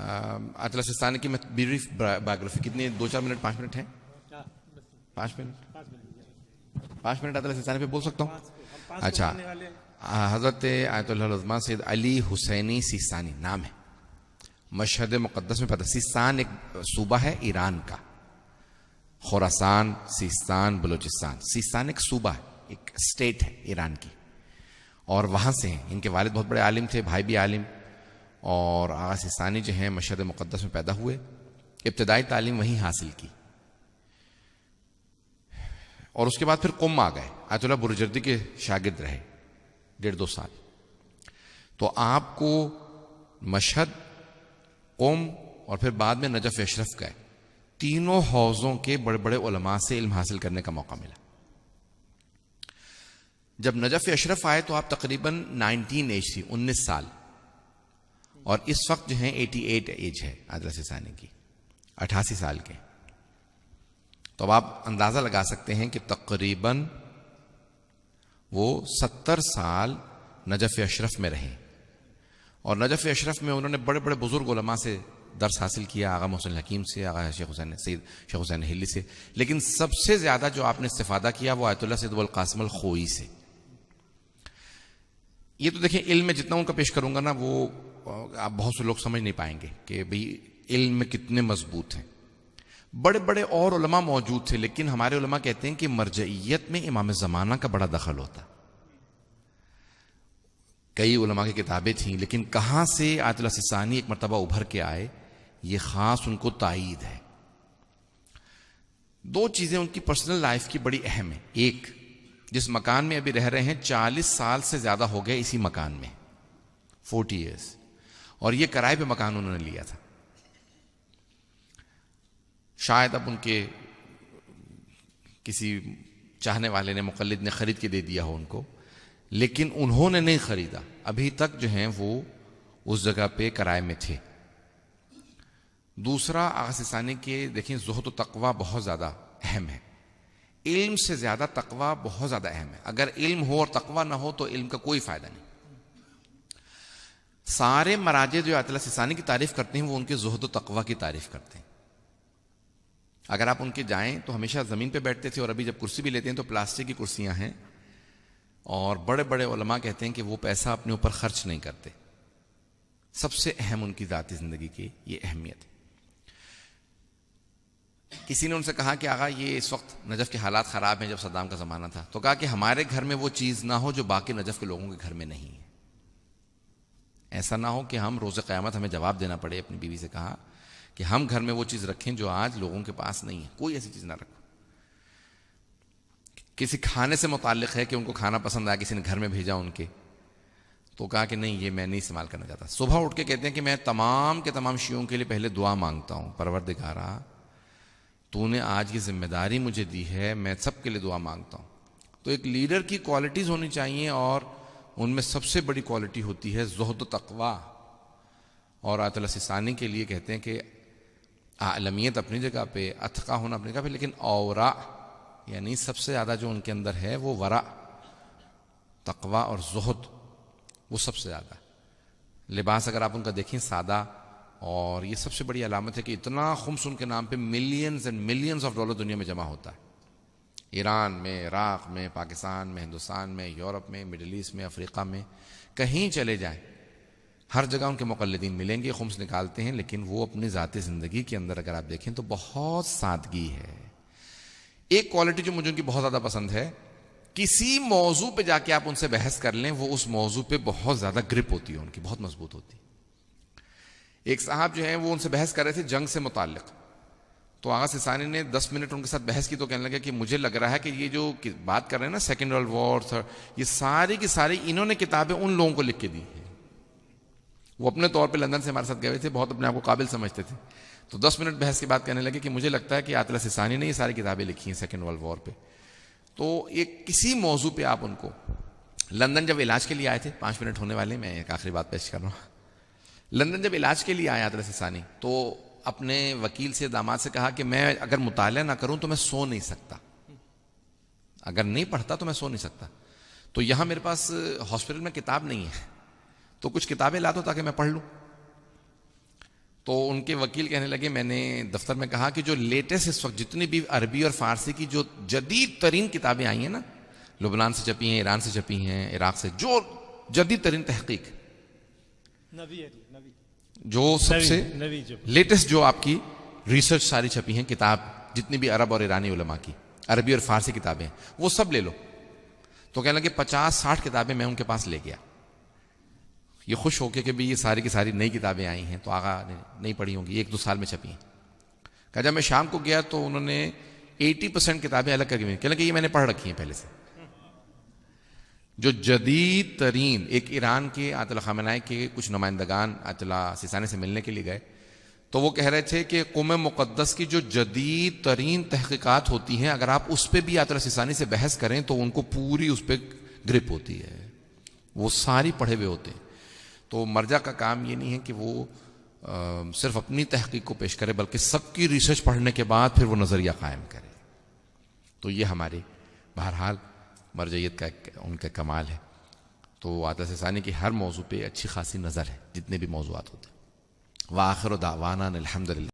آیت اللہ سستانی کی میں بریف بایوگرافی کتنی 2-4 منٹ 5 منٹ ہیں 5 منٹ 5 منٹ آیت اللہ سستانی پہ بول سکتا ہوں. اچھا حضرت آیت اللہ العظمہ سید علی حسینی سیستانی نام ہے, مشہد مقدس میں پیدا. سیستان ایک صوبہ ہے ایران کا, خراسان سیستان بلوچستان. سیستان ایک صوبہ ہے, ایک اسٹیٹ ہے ایران کی, اور وہاں سے ہیں. ان کے والد بہت بڑے عالم تھے, بھائی بھی عالم, اور آغا سیستانی جو ہیں مشہد مقدس میں پیدا ہوئے. ابتدائی تعلیم وہیں حاصل کی, اور اس کے بعد پھر قم آ گئے. آیت اللہ برجردی کے شاگرد رہے 1.5-2 سال. تو آپ کو مشہد, قم اور پھر بعد میں نجف اشرف گئے. تینوں حوضوں کے بڑے بڑے علماء سے علم حاصل کرنے کا موقع ملا. جب نجف اشرف آئے تو آپ تقریباً 19 ایج تھی, 19 سال, اور اس وقت جو ہیں 88 ایج ہے آیت اللہ سستانی کی, 88 سال کے. تو اب آپ اندازہ لگا سکتے ہیں کہ تقریباً وہ 70 سال نجف اشرف میں رہے, اور نجف اشرف میں انہوں نے بڑے بڑے بزرگ علماء سے درس حاصل کیا, آغا محسن الحکیم سے, آغا سید شیخ حسین ہلی سے. لیکن سب سے زیادہ جو آپ نے استفادہ کیا وہ آیت اللہ سید ابوالقاسم الخوئی سے. یہ تو دیکھیں علم میں جتنا ان کا پیش کروں گا نا, وہ آپ بہت سے لوگ سمجھ نہیں پائیں گے کہ بھئی علم میں کتنے مضبوط ہیں. بڑے بڑے اور علماء موجود تھے, لیکن ہمارے علماء کہتے ہیں کہ مرجعیت میں امام زمانہ کا بڑا دخل ہوتا. کئی علماء کی کتابیں تھیں, لیکن کہاں سے آیت اللہ سستانی ایک مرتبہ ابھر کے آئے, یہ خاص ان کو تائید ہے. 2 چیزیں ان کی پرسنل لائف کی بڑی اہم ہیں. ایک, جس مکان میں ابھی رہ رہے ہیں 40 سال سے زیادہ ہو گئے اسی مکان میں, 40 ایئرس, اور یہ کرائے پہ مکان انہوں نے لیا تھا. شاید اب ان کے کسی چاہنے والے نے, مقلد نے خرید کے دے دیا ہو ان کو, لیکن انہوں نے نہیں خریدا. ابھی تک جو ہیں وہ اس جگہ پہ کرائے میں تھے. دوسرا, آغا سستانی کے دیکھیں زہد و تقوی بہت زیادہ اہم ہے. علم سے زیادہ تقوی بہت زیادہ اہم ہے. اگر علم ہو اور تقوی نہ ہو تو علم کا کوئی فائدہ نہیں. سارے مراجع جو آیت اللہ سستانی کی تعریف کرتے ہیں وہ ان کے زہد و تقوی کی تعریف کرتے ہیں. اگر آپ ان کے جائیں تو ہمیشہ زمین پہ بیٹھتے تھے, اور ابھی جب کرسی بھی لیتے ہیں تو پلاسٹک کی کرسیاں ہیں, اور بڑے بڑے علماء کہتے ہیں کہ وہ پیسہ اپنے اوپر خرچ نہیں کرتے. سب سے اہم ان کی ذاتی زندگی کی یہ اہمیت ہے. کسی نے ان سے کہا کہ آغا یہ اس وقت نجف کے حالات خراب ہیں, جب صدام کا زمانہ تھا, تو کہا کہ ہمارے گھر میں وہ چیز نہ ہو جو باقی نجف کے لوگوں کے گھر میں نہیں ہے. ایسا نہ ہو کہ ہم روز قیامت ہمیں جواب دینا پڑے. اپنی بیوی سے کہا کہ ہم گھر میں وہ چیز رکھیں جو آج لوگوں کے پاس نہیں ہے. کوئی ایسی چیز نہ رکھو. کسی کھانے سے متعلق ہے کہ ان کو کھانا پسند آیا, کسی نے گھر میں بھیجا ان کے, تو کہا کہ نہیں, یہ میں نہیں استعمال کرنا چاہتا. صبح اٹھ کے کہتے ہیں کہ میں تمام کے تمام شیعوں کے لیے پہلے دعا مانگتا ہوں, پروردگارا تو نے آج یہ ذمہ داری مجھے دی ہے, میں سب کے لیے دعا مانگتا ہوں. تو ایک لیڈر کی کوالٹیز ہونی چاہیے, اور ان میں سب سے بڑی کوالٹی ہوتی ہے زہد و تقوی. اور آیت اللہ سستانی کے لیے کہتے ہیں کہ عالمیت اپنی جگہ پہ, اتقا ہونا اپنی جگہ پہ, لیکن اورا یعنی سب سے زیادہ جو ان کے اندر ہے وہ ورع, تقوی اور زہد, وہ سب سے زیادہ. لباس اگر آپ ان کا دیکھیں سادہ, اور یہ سب سے بڑی علامت ہے کہ اتنا خمس ان کے نام پہ millions and millions of dollar دنیا میں جمع ہوتا ہے. ایران میں, عراق میں, پاکستان میں, ہندوستان میں, یورپ میں, مڈل ایسٹ میں, افریقہ میں, کہیں چلے جائیں ہر جگہ ان کے مقلدین ملیں گے, خمس نکالتے ہیں. لیکن وہ اپنی ذاتی زندگی کے اندر اگر آپ دیکھیں تو بہت سادگی ہے. ایک کوالٹی جو مجھے ان کی بہت زیادہ پسند ہے, کسی موضوع پہ جا کے آپ ان سے بحث کر لیں, وہ اس موضوع پہ بہت زیادہ گرپ ہوتی ہے ان کی, بہت مضبوط ہوتی ہے. ایک صاحب جو ہیں وہ ان سے بحث کر رہے تھے جنگ سے متعلق, تو آغا سستانی نے 10 منٹ ان کے ساتھ بحث کی, تو کہنے لگا کہ مجھے لگ رہا ہے کہ یہ جو بات کر رہے ہیں نا سیکنڈ ورلڈ وار, یہ ساری کی ساری انہوں نے کتابیں ان لوگوں کو لکھ کے دی ہیں. وہ اپنے طور پہ لندن سے ہمارے ساتھ گئے ہوئے تھے, بہت اپنے آپ کو قابل سمجھتے تھے. تو 10 منٹ بحث کے بعد کہنے لگے کہ مجھے لگتا ہے کہ آیت اللہ سستانی نے یہ ساری کتابیں لکھی ہیں سیکنڈ ورلڈ وار پہ. تو ایک کسی موضوع پہ آپ ان کو, لندن جب علاج کے لیے آئے تھے, 5 منٹ ہونے والے, میں ایک آخری بات پیش کر رہا ہوں. لندن جب علاج کے لیے آیا آیت اللہ سستانی, تو اپنے وکیل سے, داماد سے کہا کہ میں اگر مطالعہ نہ کروں تو میں سو نہیں سکتا, اگر نہیں پڑھتا تو میں سو نہیں سکتا. تو یہاں میرے پاس ہاسپٹل میں کتاب نہیں ہے, تو کچھ کتابیں لا دو تاکہ میں پڑھ لوں. تو ان کے وکیل کہنے لگے، میں نے دفتر میں کہا کہ جو لیٹسٹ اس وقت جتنی بھی عربی اور فارسی کی جو جدید ترین کتابیں آئی ہیں نا، لبنان سے چھپی ہیں، ایران سے چھپی ہیں، عراق سے، جو جدید ترین تحقیق جو سب سے لیٹسٹ جو آپ کی ریسرچ ساری چھپی ہیں، کتاب جتنی بھی عرب اور ایرانی علماء کی عربی اور فارسی کتابیں ہیں، وہ سب لے لو. تو کہنے لگے 50-60 کتابیں میں ان کے پاس لے گیا. یہ خوش ہو کے کہ بھی یہ ساری کی ساری نئی کتابیں آئی ہیں، تو آغا نے نہیں پڑھی ہوں گی، 1-2 سال میں چھپی ہیں. کہا جب میں شام کو گیا تو انہوں نے 80% کتابیں الگ کر کے کہنے لگے یہ میں نے پڑھ رکھی ہیں پہلے سے. جو جدید ترین، ایک ایران کے آیت اللہ خامنہ ای کے کچھ نمائندگان آیت اللہ سیستانی سے ملنے کے لیے گئے، تو وہ کہہ رہے تھے کہ قم مقدس کی جو جدید ترین تحقیقات ہوتی ہیں، اگر آپ اس پہ بھی آیت اللہ سیستانی سے بحث کریں تو ان کو پوری اس پہ گرپ ہوتی ہے، وہ ساری پڑھے ہوئے ہوتے ہیں. تو مرجع کا کام یہ نہیں ہے کہ وہ صرف اپنی تحقیق کو پیش کرے، بلکہ سب کی ریسرچ پڑھنے کے بعد پھر وہ نظریہ قائم کرے. تو یہ ہمارے بہرحال مرجعیت کا ان کا کمال ہے. تو آیت اللہ سیستانی کی ہر موضوع پہ اچھی خاصی نظر ہے، جتنے بھی موضوعات ہوتے ہیں. وآخر دعوانا الحمدللہ.